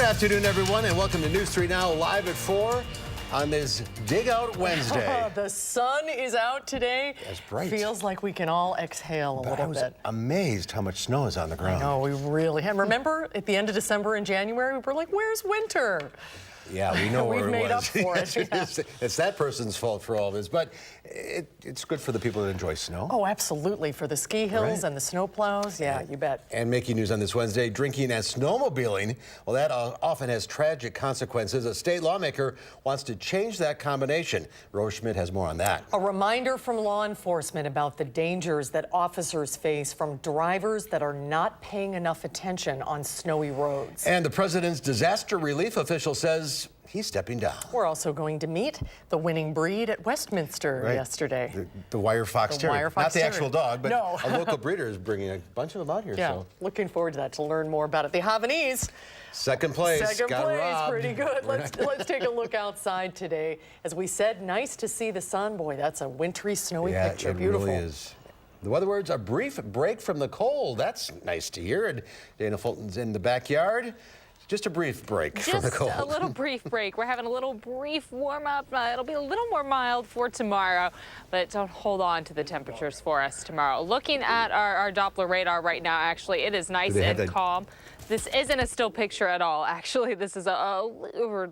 afternoon, everyone, and welcome to News 3 Now, live at 4 on this Dig Out Wednesday. The sun is out today. That's bright. Feels like we can all exhale a little bit. I was amazed how much snow is on the ground. I know, we really have. Remember, at the end of December and January, we were like, where's winter? Yeah, we know where We've it made was. up for it. Yeah. It's that person's fault for all this, but it's good for the people that enjoy snow. Oh, absolutely. For the ski hills and the snow plows. Yeah, you bet. And making news on this Wednesday, drinking and snowmobiling, well, that often has tragic consequences. A state lawmaker wants to change that combination. Rose Schmidt has more on that. A reminder from law enforcement about the dangers that officers face from drivers that are not paying enough attention on snowy roads. And the president's disaster relief official says he's stepping down. We're also going to meet the winning breed at Westminster yesterday. The wire fox terrier. Not the actual dog, but no. A local breeder is bringing a bunch of them out here. Yeah, so. Looking forward to that, to learn more about it. The Havanese. Second place. Second place, robbed. pretty good. Let's take a look outside today. As we said, nice to see the sun. Boy, that's a wintry, snowy picture. It Beautiful. really is. The weather words, a brief break from the cold. That's nice to hear. And Dana Fulton's in the backyard. Just a brief break from the cold. Just a little brief break. We're having a little brief warm-up. It'll be a little more mild for tomorrow, but don't hold on to the temperatures for us tomorrow. Looking at our Doppler radar right now, actually, it is nice and calm. This isn't a still picture at all. Actually, this is a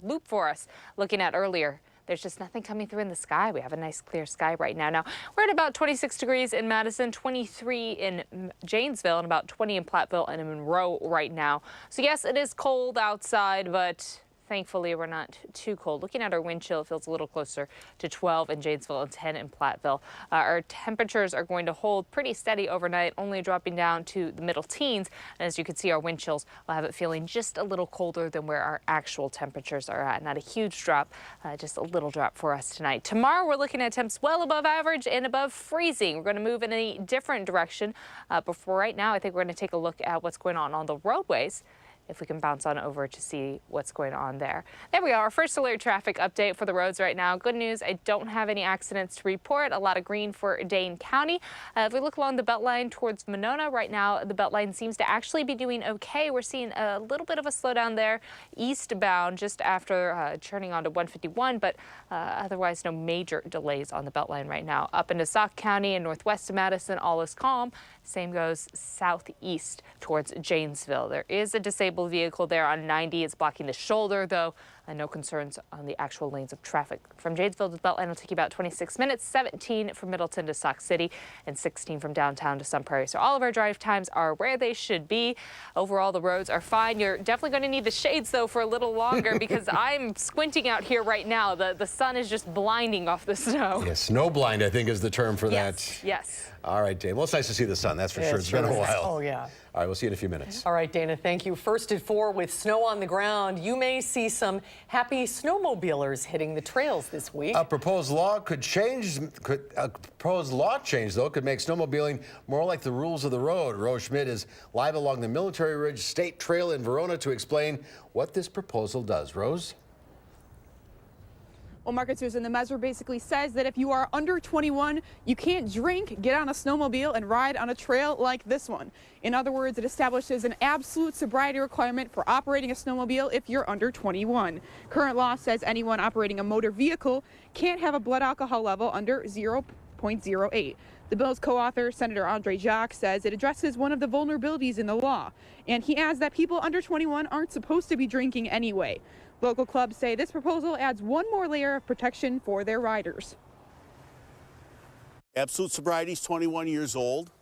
loop for us. Looking at earlier, there's just nothing coming through in the sky. We have a nice clear sky right now. Now, we're at about 26 degrees in Madison, 23 in Janesville, and about 20 in Platteville and in Monroe right now. So yes, it is cold outside, but thankfully we're not too cold. Looking at our wind chill, it feels a little closer to 12 in Janesville and 10 in Platteville. Our temperatures are going to hold pretty steady overnight, only dropping down to the middle teens. And as you can see, our wind chills will have it feeling just a little colder than where our actual temperatures are at. Not a huge drop, just a little drop for us tonight. Tomorrow, we're looking at temps well above average and above freezing. We're going to move in a different direction. But for right now, I think we're going to take a look at what's going on the roadways, if we can bounce on over to see what's going on there. There we are, our first alert traffic update for the roads right now. Good news, I don't have any accidents to report. A lot of green for Dane County. If we look along the Beltline towards Monona right now, the Beltline seems to actually be doing okay. We're seeing a little bit of a slowdown there eastbound just after churning onto 151, but otherwise no major delays on the Beltline right now. Up into Sauk County and northwest of Madison, all is calm. Same goes southeast towards Janesville. There is a disabled vehicle there on 90. It's blocking the shoulder, though. No concerns on the actual lanes of traffic. From Janesville to the Beltline will take you about 26 minutes, 17 from Middleton to Sauk City, and 16 from downtown to Sun Prairie. So all of our drive times are where they should be. Overall, the roads are fine. You're definitely going to need the shades, though, for a little longer because I'm squinting out here right now. The sun is just blinding off the snow. Yeah, snow blind, I think, is the term for that. Yes. All right, Dave. Well, it's nice to see the sun, that's for sure. It's been a while. Oh, yeah. All right, we'll see you in a few minutes. All right, Dana, thank you. First at 4 with snow on the ground. You may see some happy snowmobilers hitting the trails this week. A proposed law change, though, could make snowmobiling more like the rules of the road. Rose Schmidt is live along the Military Ridge State Trail in Verona to explain what this proposal does. Rose? Well, Market Susan, the measure basically says that if you are under 21, you can't drink, get on a snowmobile, and ride on a trail like this one. In other words, it establishes an absolute sobriety requirement for operating a snowmobile if you're under 21. Current law says anyone operating a motor vehicle can't have a blood alcohol level under 0.08. The bill's co-author, Senator Andre Jacques, says it addresses one of the vulnerabilities in the law. And he adds that people under 21 aren't supposed to be drinking anyway. Local clubs say this proposal adds one more layer of protection for their riders. Absolute sobriety is 21 years old.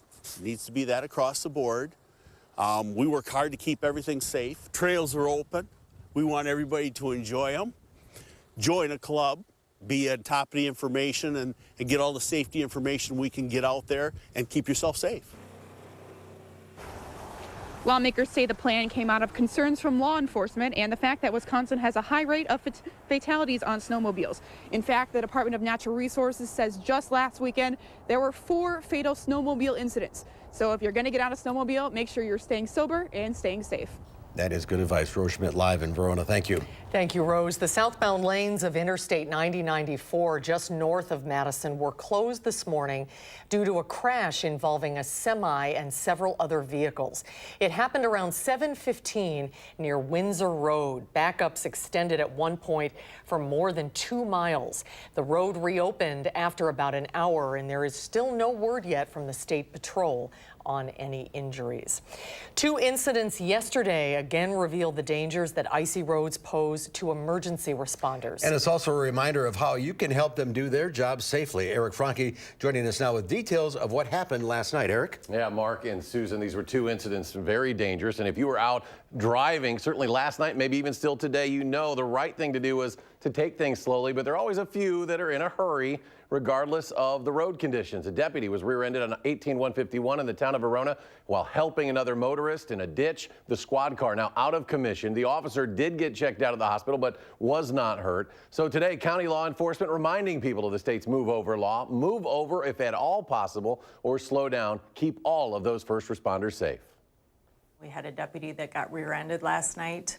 Needs to be that across the board. We work hard to keep everything safe. Trails are open. We want everybody to enjoy them. Join a club, be on top of the information, and get all the safety information we can get out there and keep yourself safe. Lawmakers say the plan came out of concerns from law enforcement and the fact that Wisconsin has a high rate of fatalities on snowmobiles. In fact, the Department of Natural Resources says just last weekend there were 4 fatal snowmobile incidents. So if you're going to get on a snowmobile, make sure you're staying sober and staying safe. That is good advice. Rose Schmidt live in Verona. Thank you. Thank you, Rose. The southbound lanes of Interstate 9094 just north of Madison were closed this morning due to a crash involving a semi and several other vehicles. It happened around 7:15 near Windsor Road. Backups extended at one point for more than 2 miles. The road reopened after about an hour, and there is still no word yet from the State Patrol on any injuries. 2 incidents yesterday again revealed the dangers that icy roads pose to emergency responders. And it's also a reminder of how you can help them do their job safely. Eric Franke joining us now with details of what happened last night. Eric? Yeah, Mark and Susan, these were 2 incidents, very dangerous. And if you were out driving, certainly last night, maybe even still today, you know the right thing to do is to take things slowly, but there are always a few that are in a hurry, regardless of the road conditions. A deputy was rear-ended on 18151 in the town of Verona while helping another motorist in a ditch. The squad car now out of commission. The officer did get checked out of the hospital, but was not hurt. So today, county law enforcement reminding people of the state's move over law. Move over if at all possible, or slow down. Keep all of those first responders safe. We had a deputy that got rear-ended last night.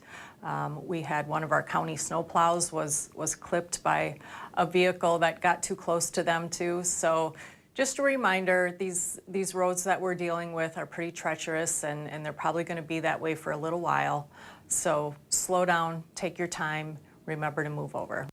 We had one of our county snowplows was clipped by a vehicle that got too close to them too. So just a reminder, these roads that we're dealing with are pretty treacherous, and they're probably going to be that way for a little while. So slow down, take your time, remember to move over.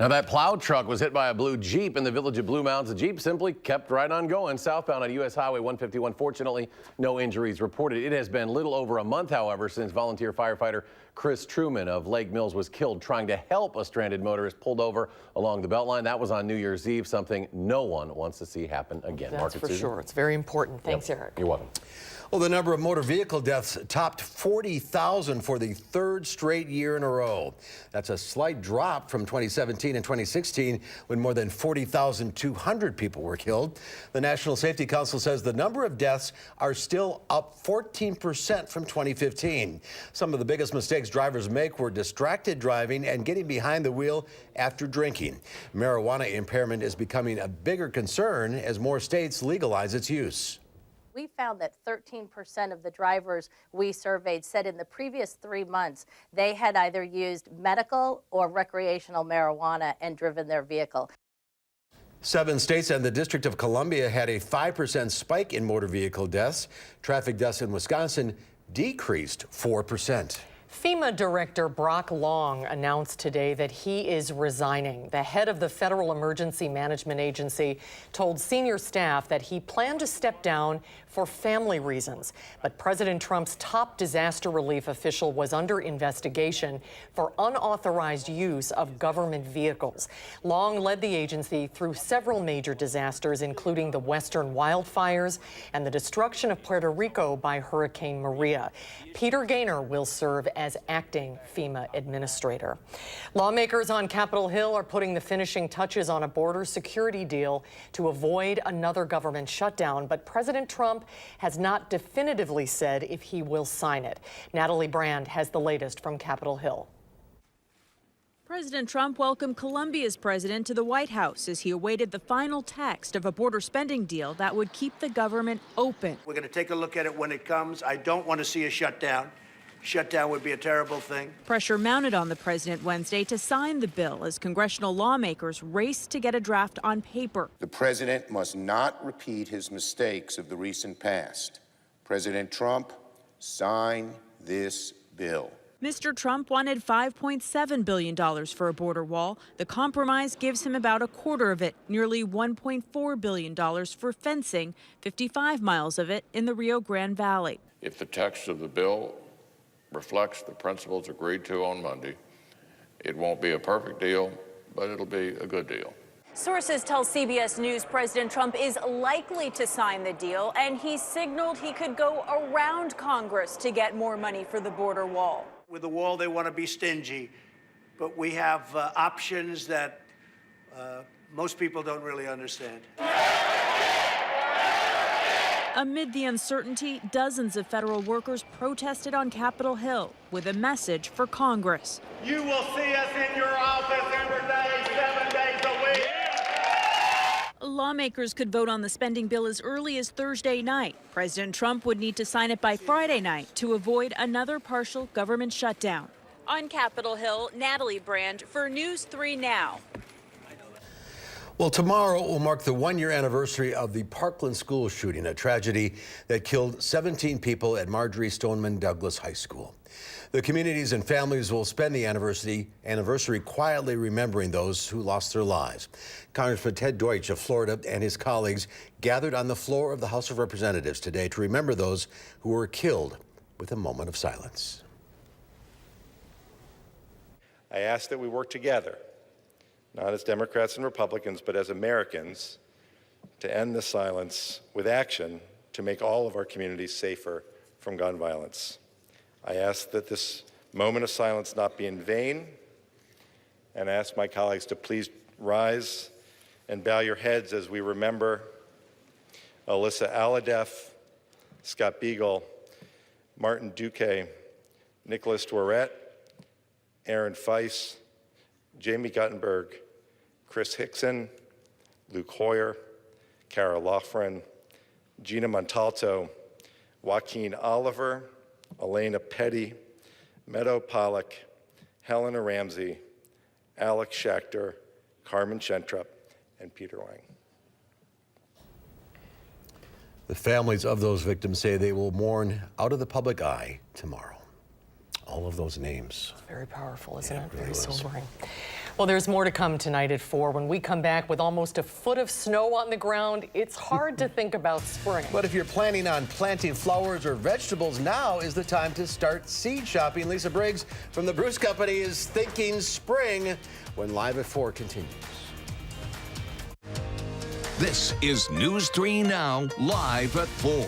Now that plow truck was hit by a blue Jeep in the village of Blue Mounds. The Jeep simply kept right on going southbound on U.S. Highway 151. Fortunately, no injuries reported. It has been little over a month, however, since volunteer firefighter Chris Truman of Lake Mills was killed trying to help a stranded motorist pulled over along the Beltline. That was on New Year's Eve, something no one wants to see happen again. That's for sure. It's very important. Thanks, Eric. You're welcome. Well, the number of motor vehicle deaths topped 40,000 for the 3rd straight year in a row. That's a slight drop from 2017 and 2016, when more than 40,200 people were killed. The National Safety Council says the number of deaths are still up 14% from 2015. Some of the biggest mistakes drivers make were distracted driving and getting behind the wheel after drinking. Marijuana impairment is becoming a bigger concern as more states legalize its use. We found that 13% of the drivers we surveyed said in the previous 3 months they had either used medical or recreational marijuana and driven their vehicle. 7 states and the District of Columbia had a 5% spike in motor vehicle deaths. Traffic deaths in Wisconsin decreased 4%. FEMA Director Brock Long announced today that he is resigning. The head of the Federal Emergency Management Agency told senior staff that he planned to step down for family reasons. But President Trump's top disaster relief official was under investigation for unauthorized use of government vehicles. Long led the agency through several major disasters, including the western wildfires and the destruction of Puerto Rico by Hurricane Maria. Peter Gaynor will serve as acting FEMA administrator. Lawmakers on Capitol Hill are putting the finishing touches on a border security deal to avoid another government shutdown, but President Trump has not definitively said if he will sign it. Natalie Brand has the latest from Capitol Hill. President Trump welcomed Colombia's president to the White House as he awaited the final text of a border spending deal that would keep the government open. We're going to take a look at it when it comes. I don't want to see a shutdown. Shutdown would be a terrible thing. Pressure mounted on the president Wednesday to sign the bill as congressional lawmakers raced to get a draft on paper. The president must not repeat his mistakes of the recent past. President Trump, sign this bill. Mr. Trump wanted $5.7 billion for a border wall. The compromise gives him about a quarter of it, nearly $1.4 billion for fencing, 55 miles of it in the Rio Grande Valley. If the text of the bill reflects the principles agreed to on Monday, it won't be a perfect deal, but it'll be a good deal. Sources tell CBS News President Trump is likely to sign the deal, and he signaled he could go around Congress to get more money for the border wall. With the wall, they want to be stingy, but we have options that most people don't really understand. Amid the uncertainty, dozens of federal workers protested on Capitol Hill with a message for Congress. You will see us in your office every day, 7 days a week. Lawmakers could vote on the spending bill as early as Thursday night. President Trump would need to sign it by Friday night to avoid another partial government shutdown. On Capitol Hill, Natalie Brand for News 3 Now. Well, tomorrow will mark the one-year anniversary of the Parkland school shooting, a tragedy that killed 17 people at Marjorie Stoneman Douglas High School. The communities and families will spend the anniversary quietly remembering those who lost their lives. Congressman Ted Deutsch of Florida and his colleagues gathered on the floor of the House of Representatives today to remember those who were killed with a moment of silence. I ask that we work together, not as Democrats and Republicans, but as Americans, to end this silence with action to make all of our communities safer from gun violence. I ask that this moment of silence not be in vain, and I ask my colleagues to please rise and bow your heads as we remember Alyssa Alhadeff, Scott Beagle, Martin Duque, Nicholas Dworet, Aaron Feiss, Jamie Guttenberg, Chris Hickson, Luke Hoyer, Kara Loughran, Gina Montalto, Joaquin Oliver, Elena Petty, Meadow Pollack, Helena Ramsey, Alex Schachter, Carmen Schentrup, and Peter Wang. The families of those victims say they will mourn out of the public eye tomorrow. All of those names. Very powerful, isn't it? Really Very was. sobering. Well, there's more to come tonight at 4. When we come back with almost a foot of snow on the ground, it's hard to think about spring. But if you're planning on planting flowers or vegetables, now is the time to start seed shopping. Lisa Briggs from the Bruce Company is thinking spring when Live at 4 continues. This is News 3 Now, live at 4.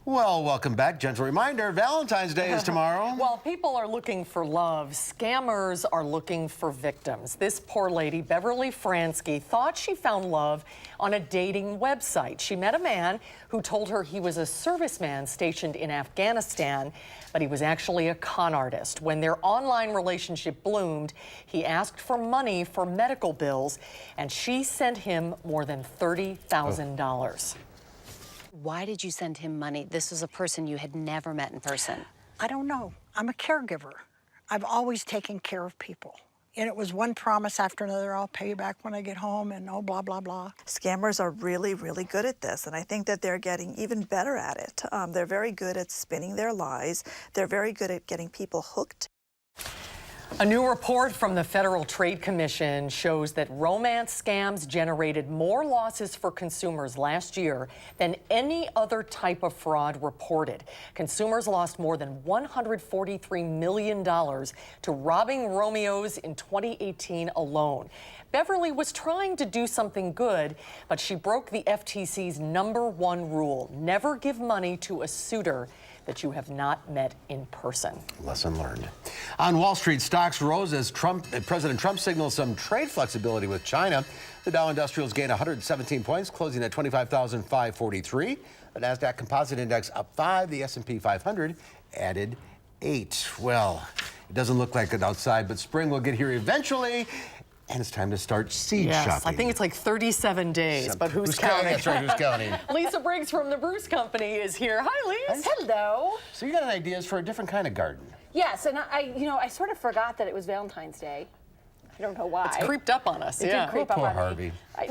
Well, welcome back. Gentle reminder, Valentine's Day is tomorrow. While people are looking for love, scammers are looking for victims. This poor lady, Beverly Fransky, thought she found love on a dating website. She met a man who told her he was a serviceman stationed in Afghanistan, but he was actually a con artist. When their online relationship bloomed, he asked for money for medical bills, and she sent him more than $30,000. Why did you send him money? This was a person you had never met in person. I don't know. I'm a caregiver. I've always taken care of people. And it was one promise after another, I'll pay you back when I get home, and oh, blah, blah, blah. Scammers are really, really good at this, and I think that they're getting even better at it. They're very good at spinning their lies. They're very good at getting people hooked. A new report from the Federal Trade Commission shows that romance scams generated more losses for consumers last year than any other type of fraud reported. Consumers lost more than $143 million to robbing Romeos in 2018 alone. Beverly was trying to do something good, but she broke the FTC's #1 rule: never give money to a suitor that you have not met in person. Lesson learned. On Wall Street, stocks rose as President Trump signaled some trade flexibility with China. The Dow Industrials gained 117 points, closing at 25,543. The NASDAQ Composite Index up 5. The S&P 500 added 8. Well, it doesn't look like it outside, but spring will get here eventually. And it's time to start seed shopping. I think it's like 37 days, but who's counting? That's right, who's counting? Lisa Briggs from the Bruce Company is here. Hi, Lisa. Hello. So you got ideas for a different kind of garden? Yes, and I sort of forgot that it was Valentine's Day. I don't know why. It's creeped up on us. It did creep up poor on Harvey. me.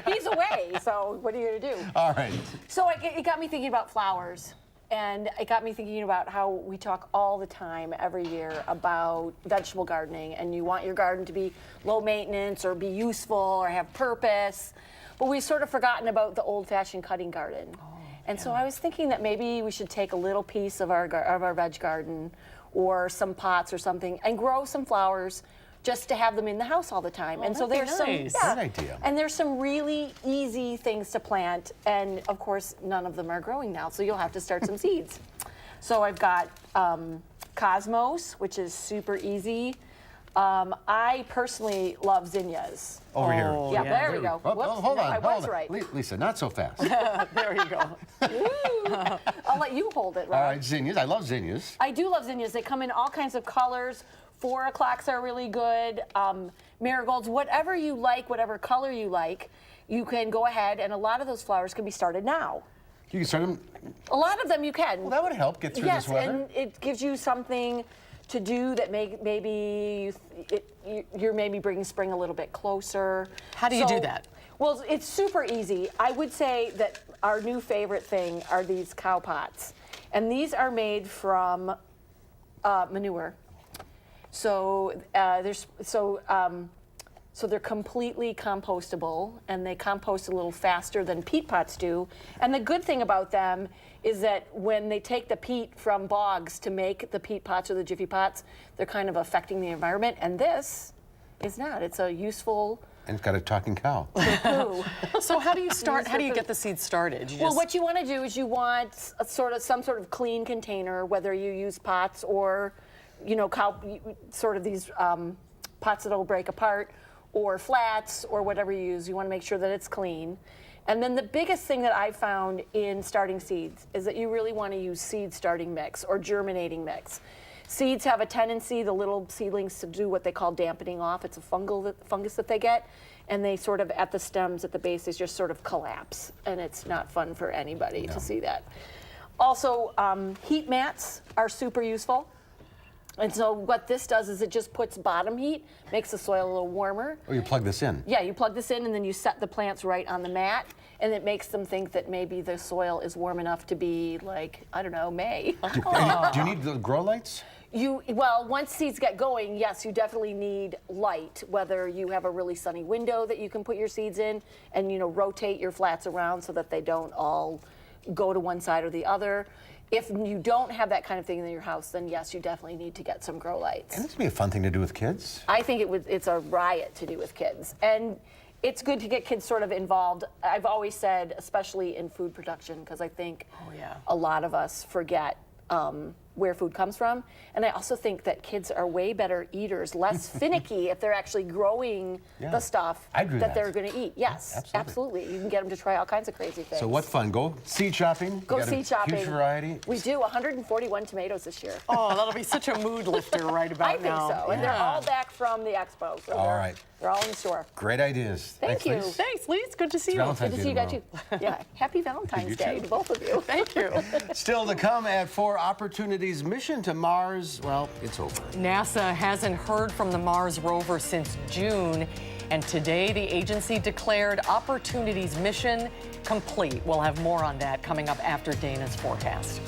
He's away, so what are you going to do? All right. So it got me thinking about flowers. And it got me thinking about how we talk all the time, every year, about vegetable gardening. And you want your garden to be low maintenance or be useful or have purpose. But we've sort of forgotten about the old-fashioned cutting garden. And so I was thinking that maybe we should take a little piece of our veg garden or some pots or something and grow some flowers just to have them in the house all the time. Oh, and so there's nice. some, Good idea. And there's some really easy things to plant, and of course none of them are growing now, so you'll have to start some seeds. So I've got Cosmos, which is super easy. I personally love zinnias. Over here. Yeah, there we go. Oh, Whoops, hold on, I hold was on. right. Lisa, not so fast. There you go. I'll let you hold it, Rob. All right, zinnias. I love zinnias. I do love zinnias. They come in all kinds of colors. 4 o'clocks are really good. Marigolds, whatever you like, whatever color you like, you can go ahead, and a lot of those flowers can be started now. You can start them. A lot of them you can. Well, that would help get through this weather. Yes, and it gives you something to do that maybe you're maybe bringing spring a little bit closer. How do you do that? Well, it's super easy. I would say that our new favorite thing are these cow pots, and these are made from manure. So so they're completely compostable, and they compost a little faster than peat pots do. And the good thing about them is that when they take the peat from bogs to make the peat pots or the jiffy pots, they're kind of affecting the environment. And this is not. It's a useful. And it's got a talking cow. So how do you start? How do you get the seeds started? Well, what you want to do is you want some sort of clean container, whether you use pots or, sort of these pots that'll break apart, or flats, or whatever you use. You want to make sure that it's clean. And then the biggest thing that I found in starting seeds is that you really want to use seed starting mix or germinating mix. Seeds have a tendency, the little seedlings, to do what they call dampening off. It's a fungus that they get, and they sort of, at the stems, at the base, they just sort of collapse, and it's not fun for anybody to see that. Also, heat mats are super useful. And so what this does is it just puts bottom heat, makes the soil a little warmer. Oh, you plug this in? Yeah, you plug this in, and then you set the plants right on the mat, and it makes them think that maybe the soil is warm enough to be like, I don't know, May. Do you need the grow lights? Well, once seeds get going, yes, you definitely need light, whether you have a really sunny window that you can put your seeds in and, rotate your flats around so that they don't all go to one side or the other. If you don't have that kind of thing in your house, then yes, you definitely need to get some grow lights. And this would be a fun thing to do with kids. I think it's a riot to do with kids. And it's good to get kids sort of involved. I've always said, especially in food production, because I think a lot of us forget where food comes from. And I also think that kids are way better eaters, less finicky if they're actually growing the stuff that they're going to eat. Yes, absolutely. You can get them to try all kinds of crazy things. So what fun. Go seed shopping. Go seed shopping. Huge variety. We do 141 tomatoes this year. Oh, that'll be such a mood lifter right about now. I think so. And they're all back from the expo. So all right. They're all in the store. Great ideas. Thank you. Lise. Thanks, Lise. Good to see you. Valentine's Good to see you guys too. Yeah. Happy Valentine's Day to both of you. Thank you. Still to come at 4, Opportunity's mission to Mars, well, it's over. NASA hasn't heard from the Mars rover since June, and today the agency declared Opportunity's mission complete. We'll have more on that coming up after Dana's forecast.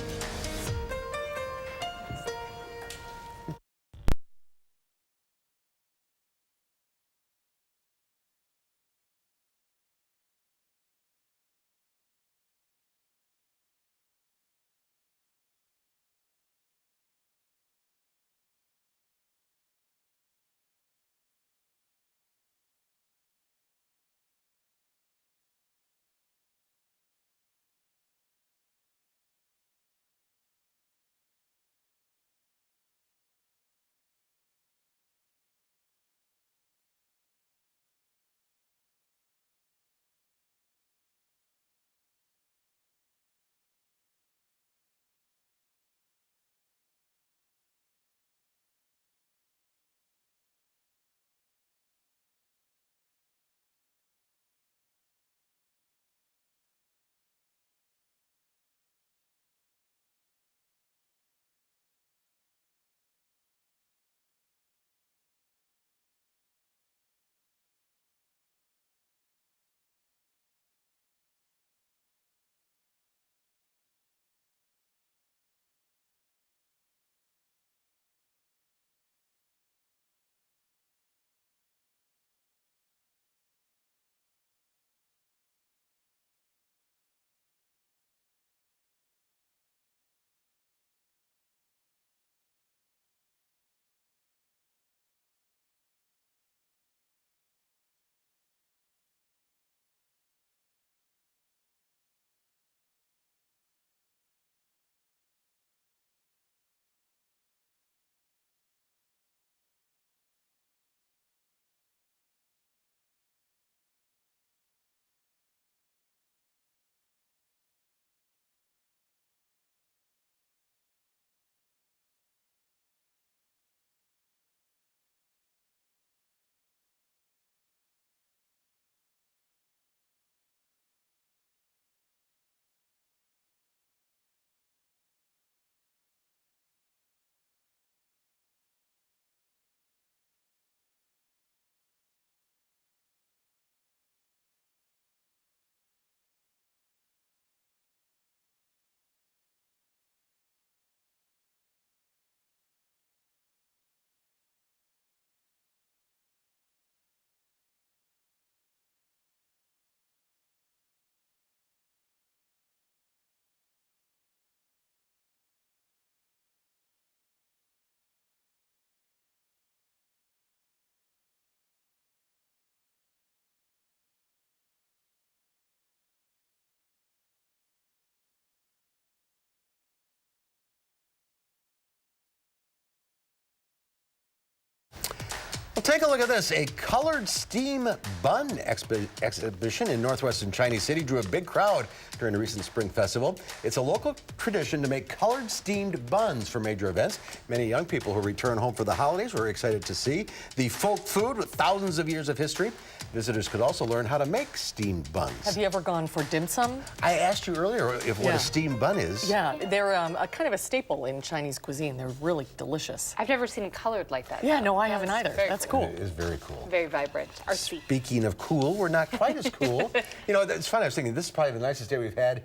Well, take a look at this. A colored steam bun exhibition in northwestern Chinese City drew a big crowd during a recent spring festival. It's a local tradition to make colored steamed buns for major events. Many young people who return home for the holidays were excited to see the folk food with thousands of years of history. Visitors could also learn how to make steamed buns. Have you ever gone for dim sum? I asked you earlier what a steamed bun is. Yeah, they're a kind of a staple in Chinese cuisine. They're really delicious. I've never seen it colored like that. Yeah, no, I haven't either. That's cool. It is very cool. Very vibrant, artsy. Speaking of cool, we're not quite as cool. You know, it's funny. I was thinking this is probably the nicest day we've had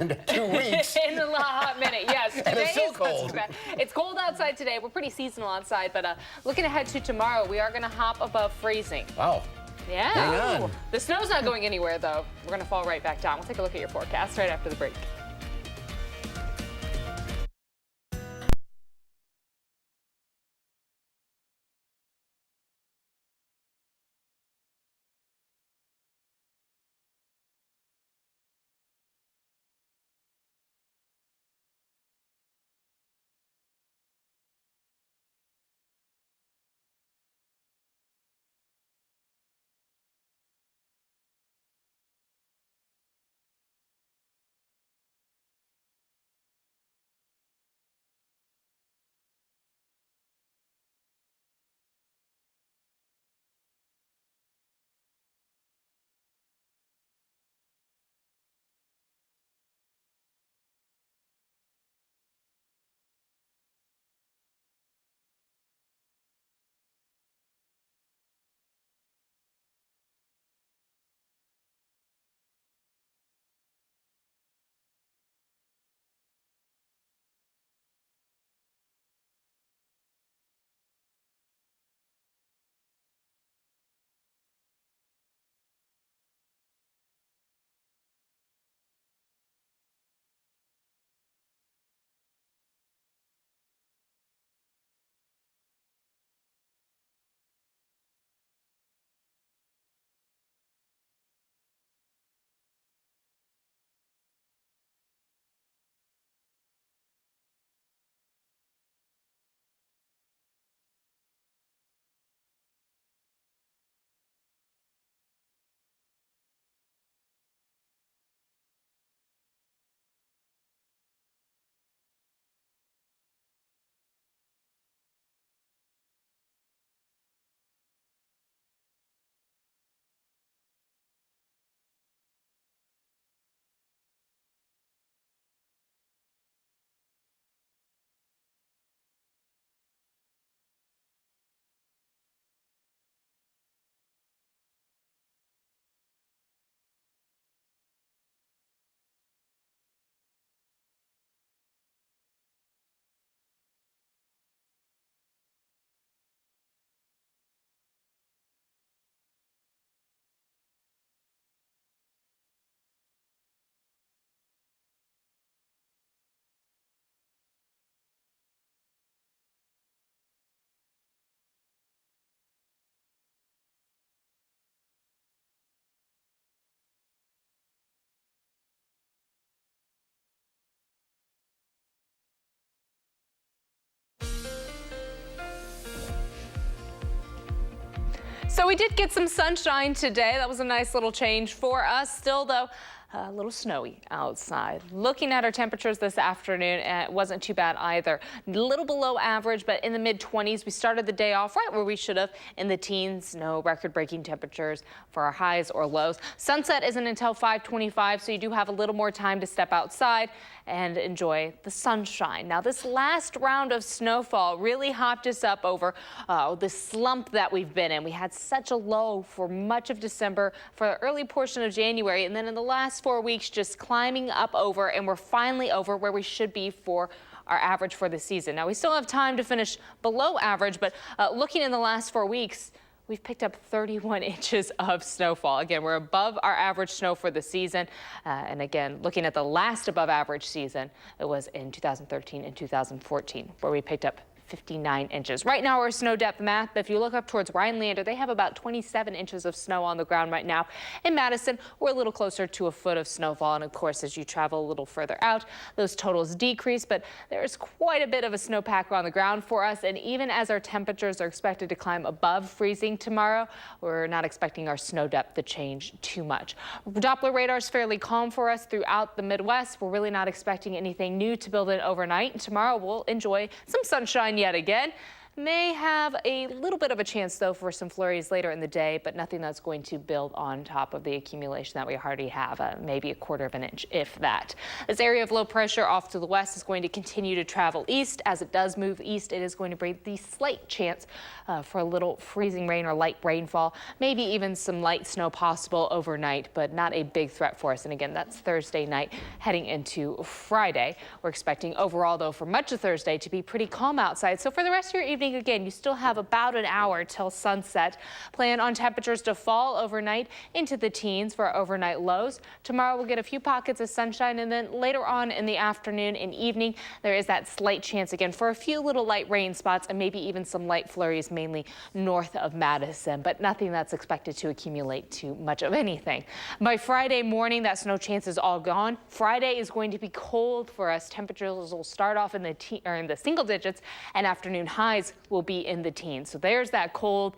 in 2 weeks. In a hot minute, yes. Today And it's still is cold. It's cold outside today. We're pretty seasonal outside, but looking ahead to tomorrow, we are going to hop above freezing. Wow. Yeah. Hang on. The snow's not going anywhere, though. We're going to fall right back down. We'll take a look at your forecast right after the break. So we did get some sunshine today. That was a nice little change for us. Still, though, a little snowy outside. Looking at our temperatures this afternoon, it wasn't too bad either. A little below average, but in the mid-20s. We started the day off right where we should have, in the teens. No record-breaking temperatures for our highs or lows. Sunset isn't until 5:25, so you do have a little more time to step outside and enjoy the sunshine. Now, this last round of snowfall really hopped us up over the slump that we've been in. We had such a low for much of December, for the early portion of January, and then in the last 4 weeks, just climbing up over, and we're finally over where we should be for our average for the season. Now, we still have time to finish below average, but looking in the last 4 weeks, we've picked up 31 inches of snowfall. Again, we're above our average snow for the season. And again, looking at the last above average season, it was in 2013 and 2014, where we picked up 59 inches. Right now, our snow depth map, if you look up towards Rhinelander, they have about 27 inches of snow on the ground right now. In Madison, we're a little closer to a foot of snowfall. And of course, as you travel a little further out, those totals decrease, but there's quite a bit of a snowpack on the ground for us. And even as our temperatures are expected to climb above freezing tomorrow, we're not expecting our snow depth to change too much. Doppler radar is fairly calm for us throughout the Midwest. We're really not expecting anything new to build in overnight. Tomorrow, we'll enjoy some sunshine yet again. May have a little bit of a chance, though, for some flurries later in the day, but nothing that's going to build on top of the accumulation that we already have, maybe a quarter of an inch, if that. This area of low pressure off to the west is going to continue to travel east. As it does move east, it is going to bring the slight chance for a little freezing rain or light rainfall, maybe even some light snow possible overnight, but not a big threat for us. And again, that's Thursday night heading into Friday. We're expecting overall, though, for much of Thursday to be pretty calm outside. So for the rest of your evening, again, you still have about an hour till sunset. Plan on temperatures to fall overnight into the teens for our overnight lows. Tomorrow we'll get a few pockets of sunshine, and then later on in the afternoon and evening, there is that slight chance again for a few little light rain spots and maybe even some light flurries, mainly north of Madison, but nothing that's expected to accumulate too much of anything. By Friday morning, that snow chance is all gone. Friday is going to be cold for us. Temperatures will start off in the single digits, and afternoon highs will be in the teens. So there's that cold.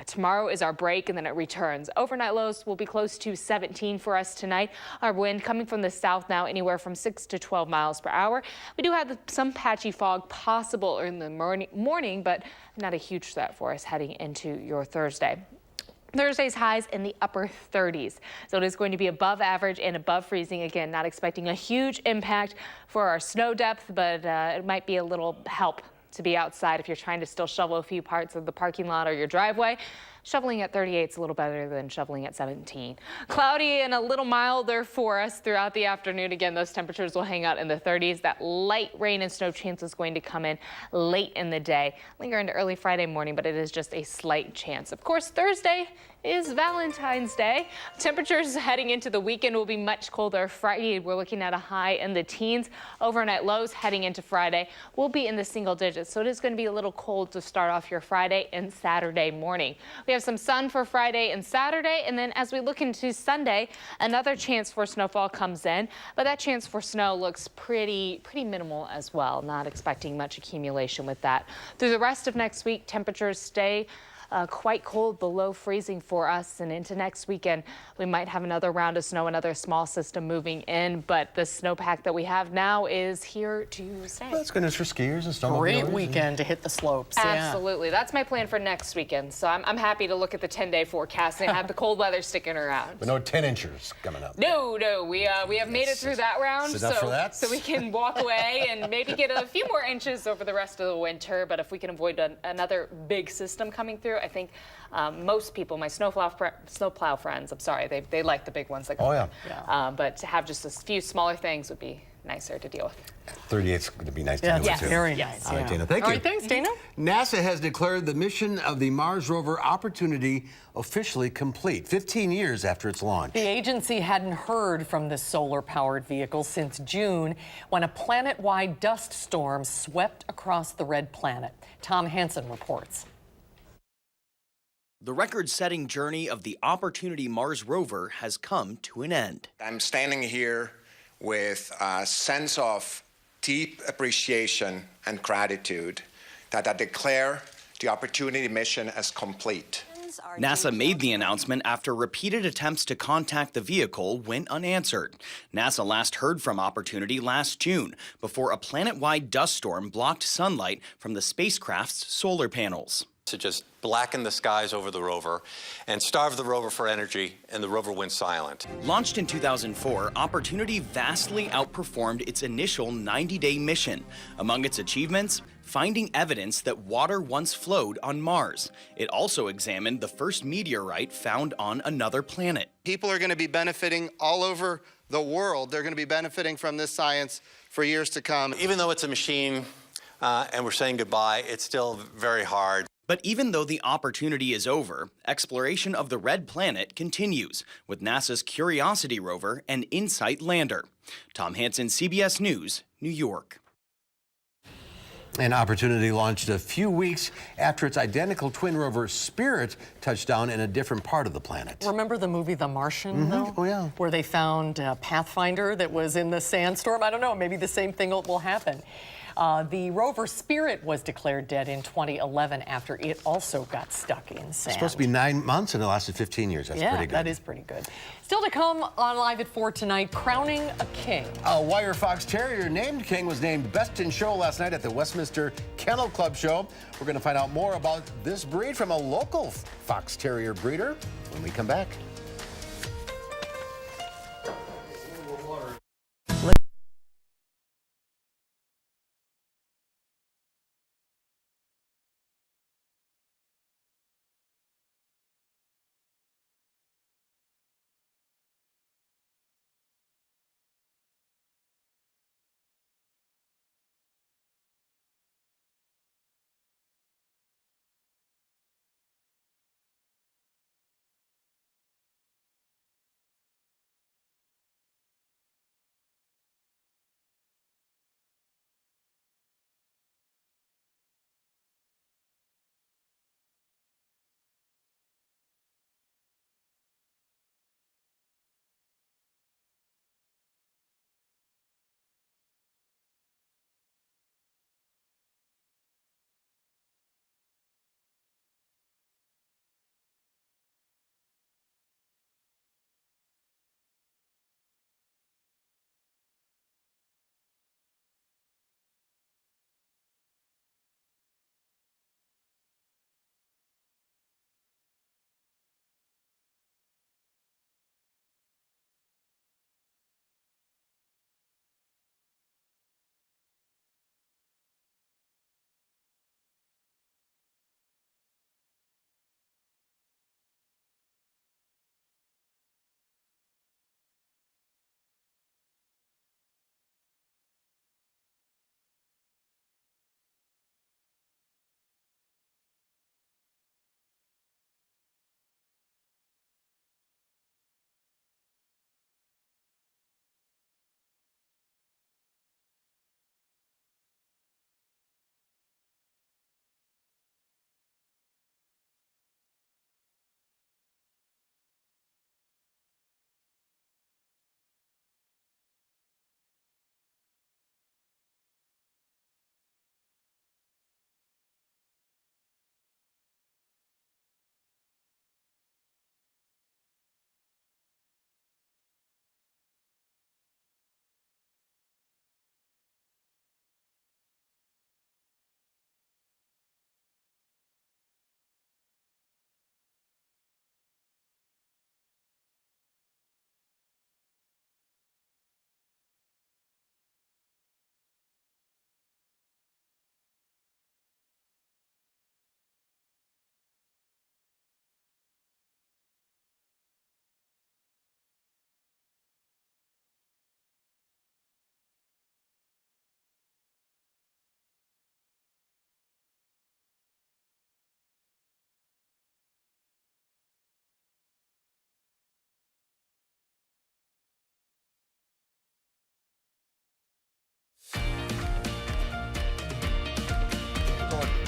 Tomorrow is our break, and then it returns. Overnight lows will be close to 17 for us tonight. Our wind coming from the south now anywhere from 6 to 12 miles per hour. We do have some patchy fog possible in the morning, but not a huge threat for us heading into your Thursday. Thursday's highs in the upper 30s. So it is going to be above average and above freezing. Again, not expecting a huge impact for our snow depth, but it might be a little help to be outside if you're trying to still shovel a few parts of the parking lot or your driveway. Shoveling at 38 is a little better than shoveling at 17. Cloudy and a little milder for us throughout the afternoon. Again, those temperatures will hang out in the 30s. That light rain and snow chance is going to come in late in the day. Linger into early Friday morning, but it is just a slight chance. Of course, Thursday is Valentine's Day. Temperatures heading into the weekend will be much colder. Friday, we're looking at a high in the teens. Overnight lows heading into Friday will be in the single digits. So it is going to be a little cold to start off your Friday and Saturday morning. We have some sun for Friday and Saturday, and then as we look into Sunday, another chance for snowfall comes in, but that chance for snow looks pretty minimal as well. Not expecting much accumulation with that. Through the rest of next week, temperatures stay quite cold, below freezing for us, and into next weekend we might have another round of snow, another small system moving in, but the snowpack that we have now is here to stay. Well, that's good news for skiers and snowmobilers. Great weekend to hit the slopes. Absolutely. That's my plan for next weekend. So I'm happy to look at the 10-day forecast and have the cold weather sticking around. But no 10 inches coming up. No. We have made it through that round. So we can walk away and maybe get a few more inches over the rest of the winter. But if we can avoid another big system coming through, I think most people, my snowplow friends, I'm sorry, they like the big ones. But to have just a few smaller things would be nicer to deal with. 38's going to be nice to deal with, too. Very nice. All right, Dana, thank you. All right, thanks, Dana. NASA has declared the mission of the Mars rover Opportunity officially complete, 15 years after its launch. The agency hadn't heard from this solar-powered vehicle since June, when a planet-wide dust storm swept across the red planet. Tom Hansen reports. The record-setting journey of the Opportunity Mars rover has come to an end. I'm standing here with a sense of deep appreciation and gratitude that I declare the Opportunity mission as complete. NASA made the announcement after repeated attempts to contact the vehicle went unanswered. NASA last heard from Opportunity last June before a planet-wide dust storm blocked sunlight from the spacecraft's solar panels. To just blacken the skies over the rover and starve the rover for energy, and the rover went silent. Launched in 2004, Opportunity vastly outperformed its initial 90-day mission. Among its achievements, finding evidence that water once flowed on Mars. It also examined the first meteorite found on another planet. People are going to be benefiting all over the world. They're going to be benefiting from this science for years to come. Even though it's a machine and we're saying goodbye, it's still very hard. But even though the Opportunity is over, exploration of the red planet continues with NASA's Curiosity rover and InSight lander. Tom Hansen, CBS News, New York. An Opportunity launched a few weeks after its identical twin rover Spirit touched down in a different part of the planet. Remember the movie The Martian, though? Oh, yeah. Where they found a Pathfinder that was in the sandstorm? I don't know, maybe the same thing will happen. The rover Spirit was declared dead in 2011 after it also got stuck in sand. It's supposed to be 9 months and it lasted 15 years. That's pretty good. That is pretty good. Still to come on Live at 4 tonight, crowning a king. A wire fox terrier named King was named Best in Show last night at the Westminster Kennel Club show. We're going to find out more about this breed from a local fox terrier breeder when we come back.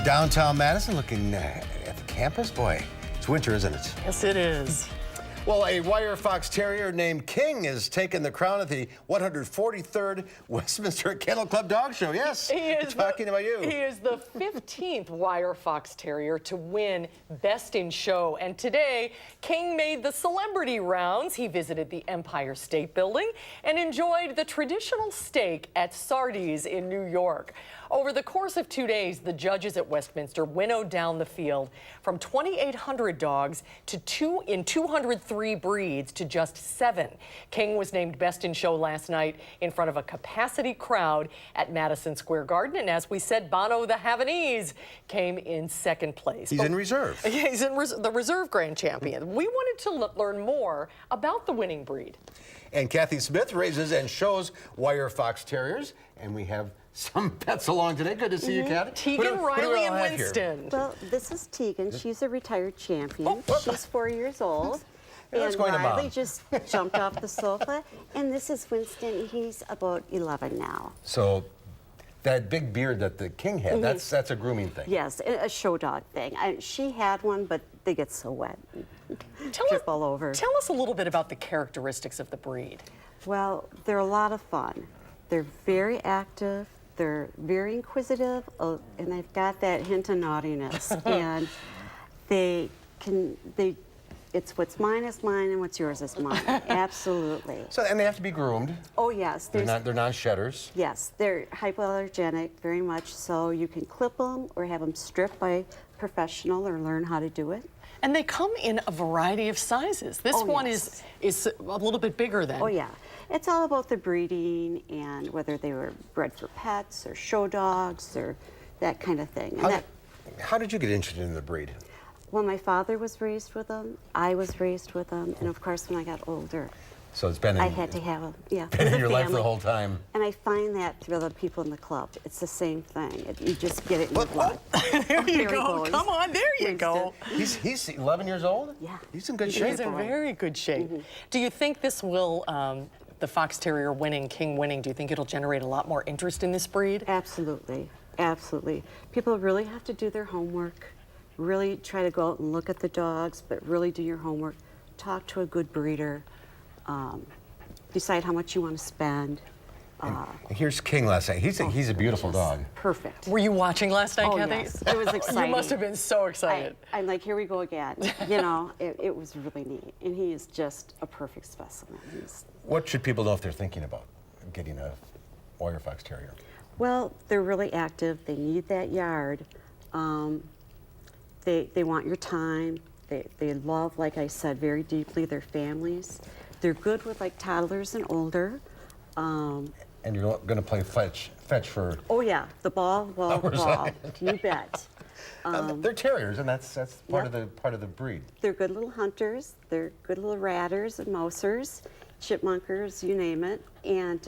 Downtown Madison, looking at the campus. Boy, it's winter, isn't it? Yes, it is. Well, a wire fox terrier named King is taking the crown at the 143rd Westminster Kennel Club Dog Show. Yes, talking about you. He is the 15th wire fox terrier to win Best in Show. And today, King made the celebrity rounds. He visited the Empire State Building and enjoyed the traditional steak at Sardi's in New York. Over the course of 2 days, the judges at Westminster winnowed down the field from 2,800 dogs to 203 breeds to just 7. King was named Best in Show last night in front of a capacity crowd at Madison Square Garden. And as we said, Bono the Havanese came in second place. He's in reserve. He's in the reserve grand champion. We wanted to learn more about the winning breed. And Kathy Smith raises and shows wire fox terriers. And we have some pets along today. Good to see you, Kathy. Tegan, Riley, and Winston. Well, this is Tegan. She's a retired champion. She's 4 years old. Hey, and going to Riley Mom? just jumped off the sofa. And this is Winston. He's about 11 now. So that big beard that the King had, that's a grooming thing. Yes, a show dog thing. She had one, but they get so wet. Drip all over. Tell us a little bit about the characteristics of the breed. Well, they're a lot of fun. They're very active. They're very inquisitive, and they've got that hint of naughtiness. And it's what's mine is mine, and what's yours is mine. Absolutely. So, and they have to be groomed. Oh yes, They're non-shedders. Yes, they're hypoallergenic, very much so. You can clip them or have them stripped by a professional or learn how to do it. And they come in a variety of sizes. This one is a little bit bigger than. Oh yeah. It's all about the breeding and whether they were bred for pets or show dogs or that kind of thing. And how did you get interested in the breed? Well, my father was raised with them. I was raised with them. And of course, when I got older, so it's been I had to have them. Yeah, been in your life the whole time. And I find that through other people in the club. It's the same thing. You just get it in your blood. There you go. Come on, there you go. He's 11 years old? Yeah. He's in good shape. He's in very good shape. Do you think this will, the Fox Terrier winning, King winning, do you think it'll generate a lot more interest in this breed? Absolutely. Absolutely. People really have to do their homework, really try to go out and look at the dogs, but really do your homework. Talk to a good breeder. Decide how much you want to spend. Here's King last night. He's a beautiful dog. Perfect. Were you watching last night, Kathy? Yes. It was exciting. You must have been so excited. I'm like, here we go again. You know, it was really neat. And he is just a perfect specimen. What should people know if they're thinking about getting a wire fox terrier? Well, they're really active. They need that yard. They want your time. They love, like I said, very deeply their families. They're good with like toddlers and older. And you're going to play fetch for... Oh yeah, the ball. You bet. They're terriers, and that's part of the breed. They're good little hunters. They're good little ratters and mousers, chipmunkers, you name it. And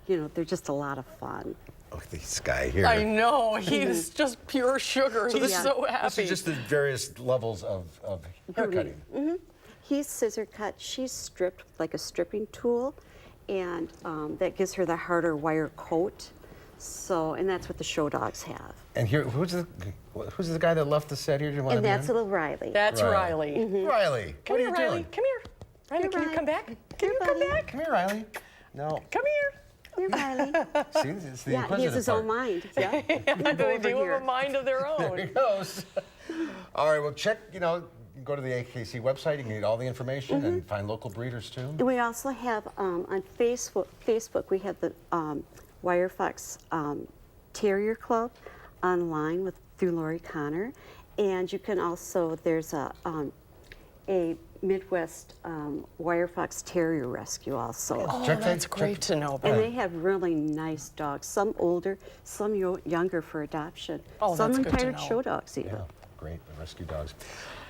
you know, they're just a lot of fun. Oh, this guy here. I know, he's just pure sugar. He's so happy. This is just the various levels of hair cutting. He's scissor cut. She's stripped like a stripping tool, and that gives her the harder wire coat. So, and that's what the show dogs have. And here, who's the guy that left the set here? And that's little Riley. That's Riley. Riley, Come what here, are you Riley. doing? Come here. Riley, can you come back? Can you come back? Come here, Riley. No. Come here. Here, Riley. See, it's the Yeah, he has his own mind. Yeah. They do have a mind of their own. There he goes. All right, well, check, go to the AKC website. You can get all the information and find local breeders, too. And we also have on Facebook, we have the Wire Fox Terrier Club online through Lori Connor. And you can also, there's a Midwest Wire Fox Terrier Rescue also. Oh, that's great to know about. And they have really nice dogs, some older, some younger for adoption. Oh, some that's good to retired know. show dogs even. Yeah, great, the rescue dogs.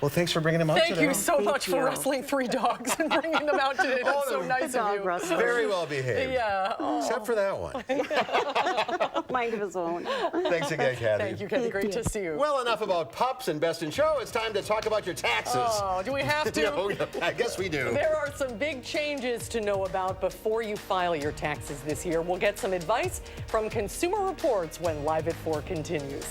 Well, thanks for bringing them out Thank today. you so much for wrestling 3 dogs and bringing them out today. That's so nice of you. Very well behaved. Yeah. Except for that one. Mind of his own. Thanks again, Kathy. Thank you, Kathy. Great to see you. Well, enough about pups and Best in Show. It's time to talk about your taxes. Oh, do we have to? No, I guess we do. There are some big changes to know about before you file your taxes this year. We'll get some advice from Consumer Reports when Live at 4 continues.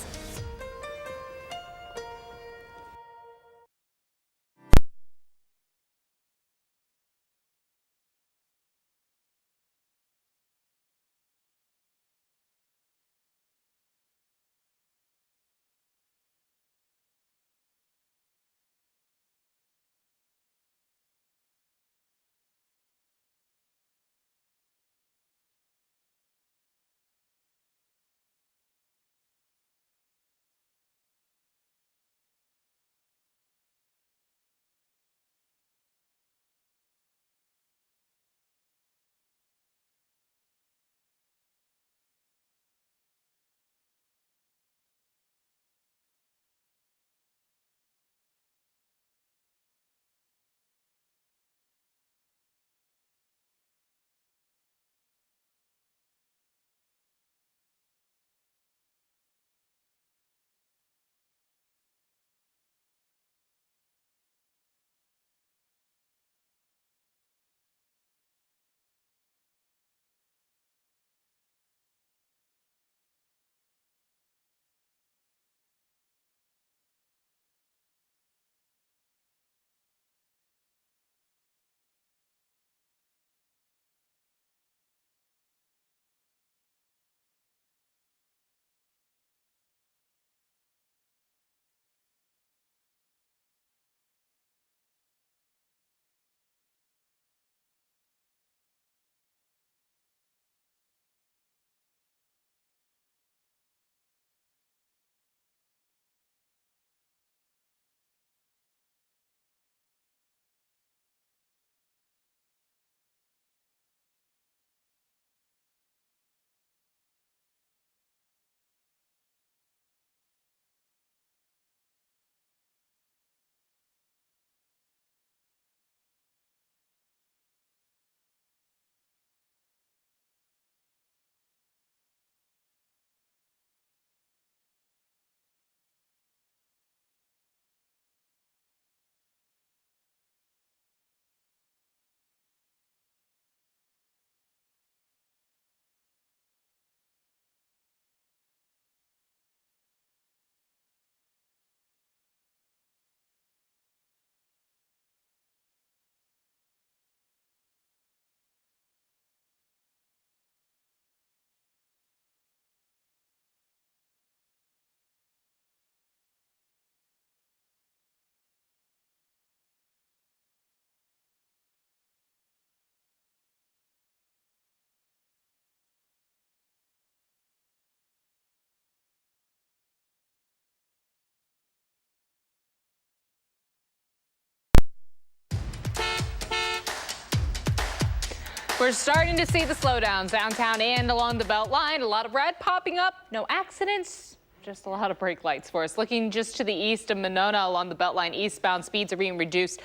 We're starting to see the slowdowns downtown and along the Beltline. A lot of red popping up. No accidents. Just a lot of brake lights for us. Looking just to the east of Monona along the Beltline, eastbound speeds are being reduced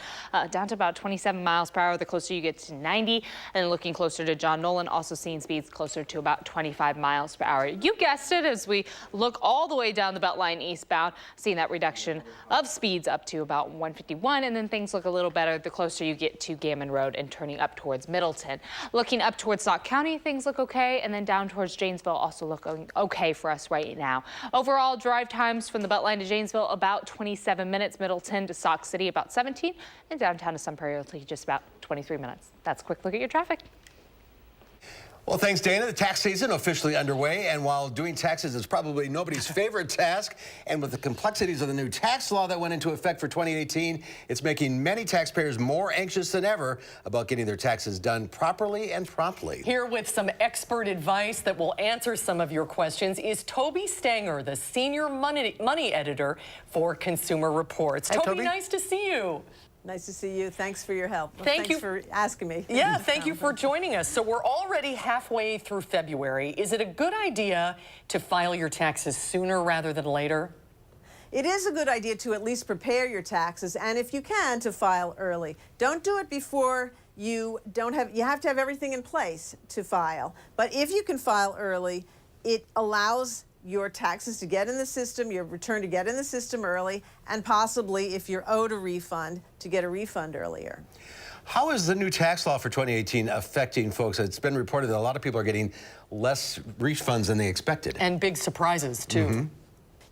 down to about 27 miles per hour the closer you get to 90. And looking closer to John Nolan, also seeing speeds closer to about 25 miles per hour. You guessed it, as we look all the way down the Beltline eastbound, seeing that reduction of speeds up to about 151. And then things look a little better the closer you get to Gammon Road and turning up towards Middleton. Looking up towards Sauk County, things look okay. And then down towards Janesville also looking okay for us right now. Overall drive times from the Beltline to Janesville about 27 minutes, Middleton to Sauk City about 17, and downtown to Sun Prairie will take just about 23 minutes. That's a quick look at your traffic. Well, thanks, Dana. The tax season officially underway, and while doing taxes is probably nobody's favorite task, and with the complexities of the new tax law that went into effect for 2018, it's making many taxpayers more anxious than ever about getting their taxes done properly and promptly. Here with some expert advice that will answer some of your questions is Toby Stanger, the senior money editor for Consumer Reports. Hi, Toby, nice to see you. Nice to see you. Thanks for your help. Thank you for asking me. Yeah, thank you for joining us. So we're already halfway through February. Is it a good idea to file your taxes sooner rather than later? It is a good idea to at least prepare your taxes, and if you can, to file early. Don't do it before you have to have everything in place to file. But if you can file early, it allows your taxes to get in the system, your return to get in the system early, and possibly, if you're owed a refund, to get a refund earlier. How is the new tax law for 2018 affecting folks? It's been reported that a lot of people are getting less refunds than they expected. And big surprises, too. Mm-hmm.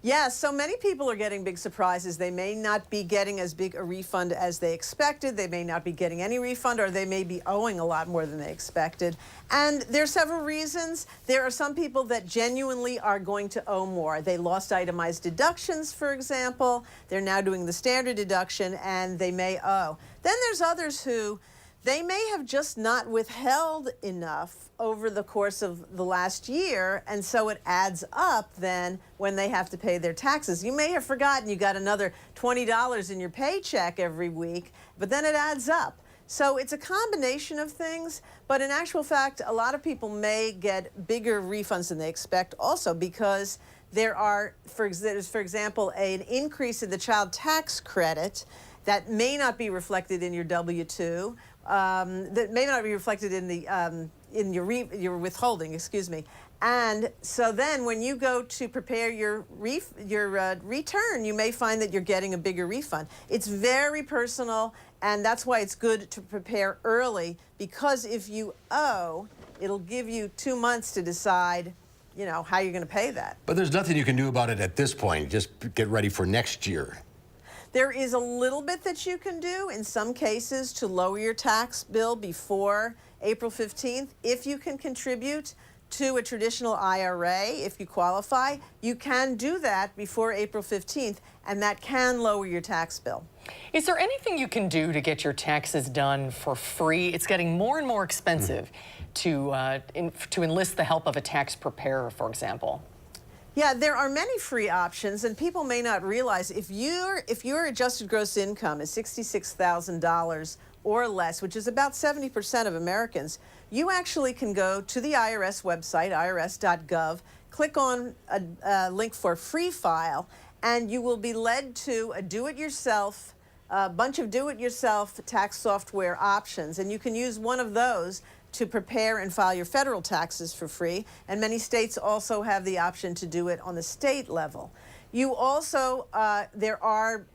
Yeah, so many people are getting big surprises. They may not be getting as big a refund as they expected. They may not be getting any refund, or they may be owing a lot more than they expected. And there are several reasons. There are some people that genuinely are going to owe more. They lost itemized deductions, for example. They're now doing the standard deduction, and they may owe. Then there's others who they may have just not withheld enough over the course of the last year, and so it adds up then when they have to pay their taxes. You may have forgotten you got another $20 in your paycheck every week, but then it adds up. So it's a combination of things, but in actual fact, a lot of people may get bigger refunds than they expect also because there are, for example, an increase in the child tax credit that may not be reflected in your W-2, that may not be reflected in the in your withholding, excuse me. And so then when you go to prepare your return, you may find that you're getting a bigger refund. It's very personal, and that's why it's good to prepare early, because if you owe, it'll give you 2 months to decide, you know, how you're going to pay that. But there's nothing you can do about it at this point. Just get ready for next year. There is a little bit that you can do in some cases to lower your tax bill before April 15th. If you can contribute to a traditional IRA, if you qualify, you can do that before April 15th, and that can lower your tax bill. Is there anything you can do to get your taxes done for free? It's getting more and more expensive to enlist the help of a tax preparer, for example. Yeah, there are many free options, and people may not realize if your adjusted gross income is $66,000 or less, which is about 70% of Americans, you actually can go to the IRS website, irs.gov, click on a link for free file, and you will be led to a bunch of do-it-yourself tax software options, and you can use one of those to prepare and file your federal taxes for free, and many states also have the option to do it on the state level. You also, there are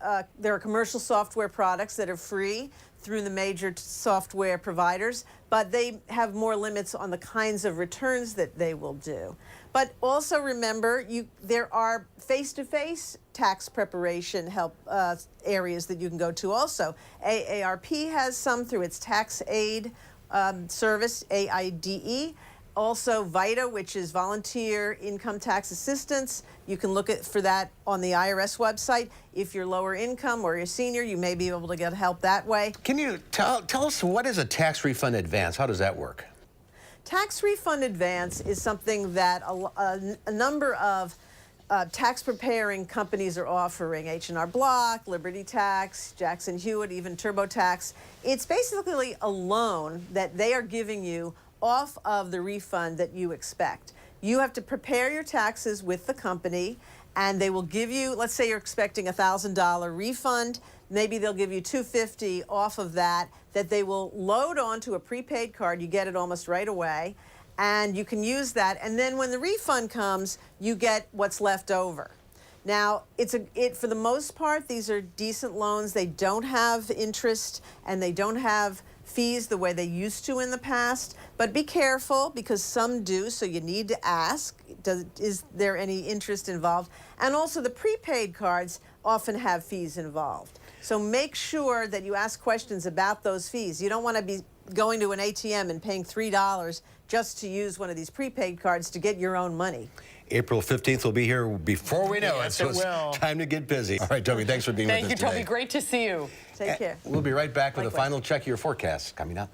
commercial software products that are free through the major software providers, but they have more limits on the kinds of returns that they will do. But also remember, there are face-to-face tax preparation help areas that you can go to also. AARP has some through its tax aid service, AIDE. Also VITA, which is Volunteer Income Tax Assistance. You can look for that on the IRS website. If you're lower income or you're senior, you may be able to get help that way. Can you tell us, what is a tax refund advance? How does that work? Tax refund advance is something that a number of tax preparing companies are offering, H&R Block, Liberty Tax, Jackson Hewitt, even TurboTax. It's basically a loan that they are giving you off of the refund that you expect. You have to prepare your taxes with the company, and they will give you, let's say you're expecting a $1,000 refund, maybe they'll give you $250 off of that they will load onto a prepaid card. You get it almost right away, and you can use that. And then when the refund comes, you get what's left over. Now, for the most part, these are decent loans. They don't have interest, and they don't have fees the way they used to in the past. But be careful, because some do, so you need to ask, is there any interest involved? And also, the prepaid cards often have fees involved. So make sure that you ask questions about those fees. You don't want to be going to an ATM and paying $3 just to use one of these prepaid cards to get your own money. April 15th will be here before we know it, so it's time to get busy. All right, Toby, thanks for being with us today. Thank you, Toby. Great to see you. Take care. We'll be right back with a final check of your forecast coming up.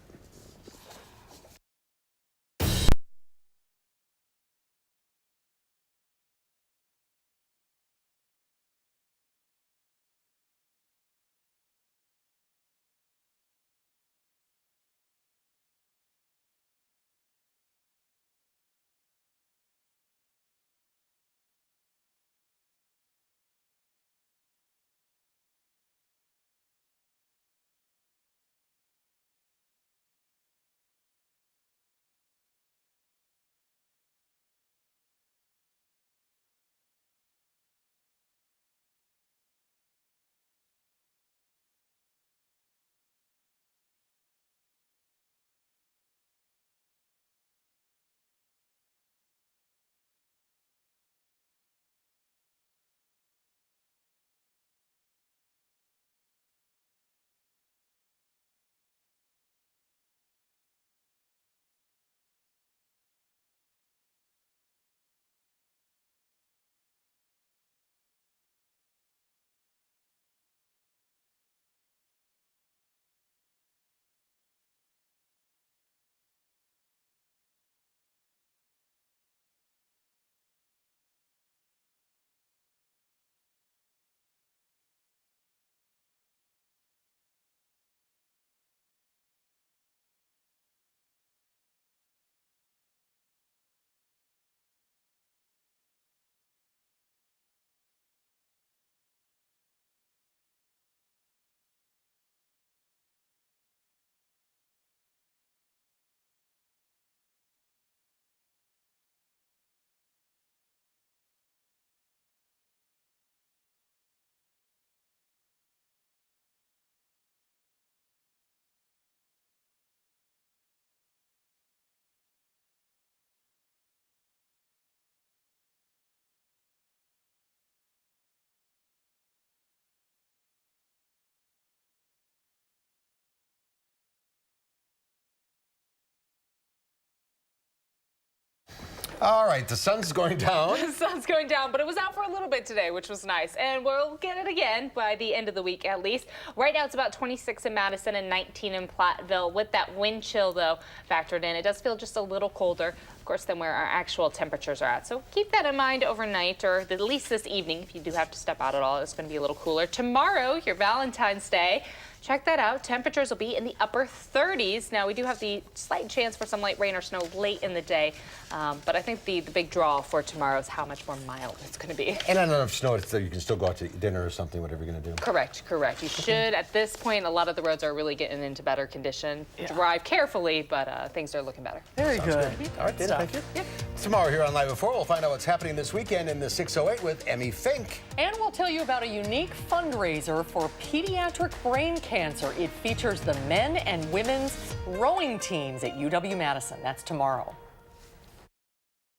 All right, the sun's going down. The sun's going down, but it was out for a little bit today, which was nice. And we'll get it again by the end of the week, at least. Right now, it's about 26 in Madison and 19 in Platteville. With that wind chill, though, factored in, it does feel just a little colder, of course, than where our actual temperatures are at. So keep that in mind overnight, or at least this evening, if you do have to step out at all. It's going to be a little cooler. Tomorrow, your Valentine's Day. Check that out. Temperatures will be in the upper 30s. Now, we do have the slight chance for some light rain or snow late in the day, but I think the big draw for tomorrow is how much more mild it's going to be. And not enough snow so you can still go out to dinner or something, whatever you're going to do. Correct, correct. You should, at this point, a lot of the roads are really getting into better condition. Yeah. Drive carefully, but things are looking better. Very good. All right, Dana, thank you. Yep. Tomorrow here on Live at 4, we'll find out what's happening this weekend in the 608 with Emmy Fink. And we'll tell you about a unique fundraiser for pediatric brain cancer. It features the men and women's rowing teams at UW-Madison. That's tomorrow.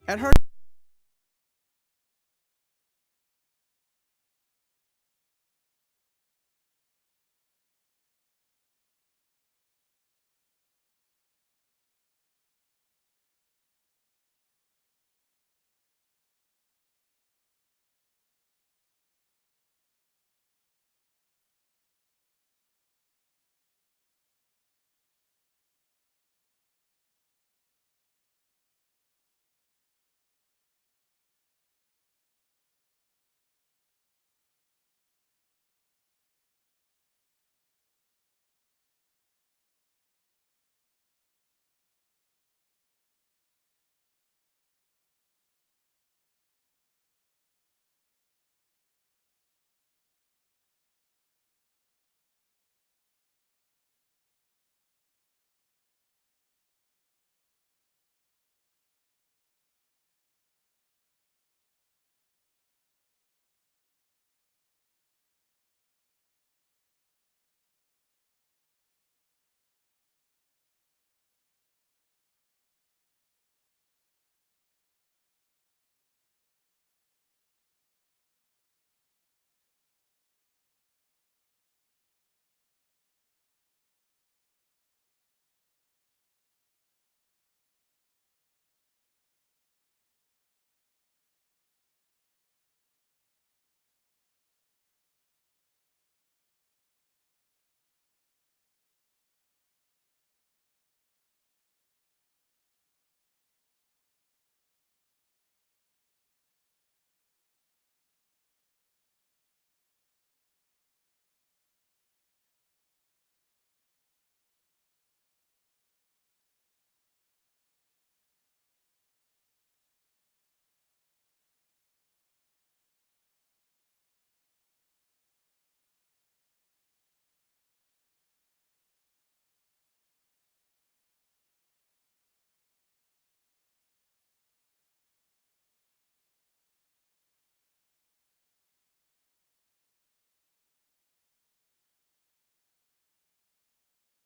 At her